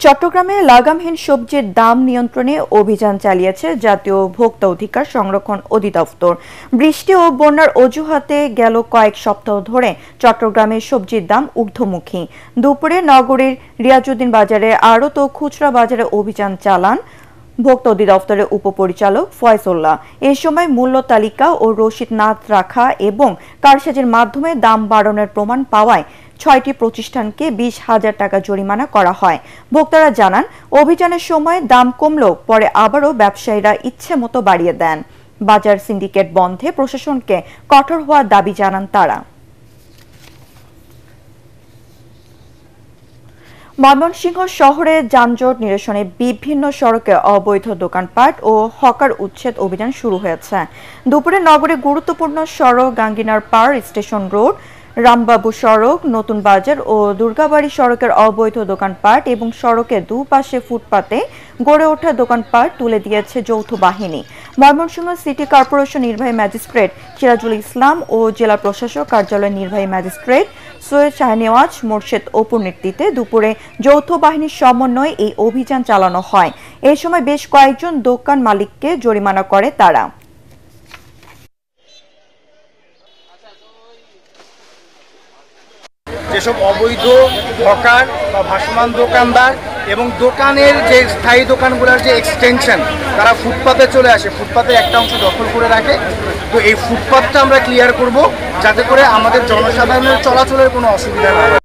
চট্টগ্রামে লাগামহীন সবজির দাম নিয়ন্ত্রণে অভিযান চালিয়েছে জাতীয় ভোক্তা অধিকার সংরক্ষণ অধিদপ্তর। বৃষ্টি ও বন্যার অজুহাতে গেল কয়েক সপ্তাহ ধরে চট্টগ্রামের সবজির দাম ঊর্ধ্বমুখী। দুপুরে নগরীর রিয়াজউদ্দিন বাজারে আড়ত ও খুচরা বাজারে অভিযান চালান ভোক্তা অধিদপ্তরের উপপরিচালক ফয়সুল্লাহ। এ সময় মূল্য তালিকা ও রসিদ না রাখা এবং কারসাজির মাধ্যমে দাম বাড়ানোর প্রমাণ পাওয়ায় ৬টি প্রতিষ্ঠানকে ২০,০০০ টাকা জরিমানা করা হয়। ভোক্তারা জানান, অভিযানের সময় দাম কমলেও পরে আবারও ব্যবসায়ীরা ইচ্ছে মতো বাড়িয়ে দেন। বাজার সিন্ডিকেট বন্ধে প্রশাসনকে কঠোর হওয়ার দাবি জানান তারা। ময়মনসিংহ শহরে যানজট নিরসনে বিভিন্ন সড়কে অবৈধ দোকানপাট ও হকার উচ্ছেদ অভিযান শুরু হয়েছে। দুপুরে নগরে গুরুত্বপূর্ণ সড়ক গাঙ্গিনার পাড় স্টেশন রোড, রামবাবু সড়ক, নতুন বাজার ও দুর্গাবাড়ি সড়কের অবৈধ দোকানপাট এবং সড়কের দুপাশে ফুটপাতে গড়ে ওঠা দোকানপাট তুলে দিয়েছে যৌথ বাহিনী। ময়মনসিংহ সিটি কর্পোরেশন নির্বাহী ম্যাজিস্ট্রেট সিরাজুল ইসলাম ও জেলা প্রশাসক কার্যালয়ের নির্বাহী ম্যাজিস্ট্রেট সৈয়দ শাহনেওয়াজ মোর্শেদ অপুর নেতৃত্বে দুপুরে যৌথ বাহিনীর সমন্বয়ে এই অভিযান চালানো হয়। এই সময় বেশ কয়েকজন দোকান মালিককে জরিমানা করে তারা। যেসব অবৈধ হকার বা ভাসমান দোকানদার এবং দোকানের যে স্থায়ী দোকানগুলোর যে এক্সটেনশন, তারা ফুটপাতে চলে আসে, ফুটপাতে একটা অংশ দখল করে রাখে। তো এই ফুটপাতটা আমরা ক্লিয়ার করব যাতে করে আমাদের জনসাধারণের চলাচলের কোনো অসুবিধা না হয়।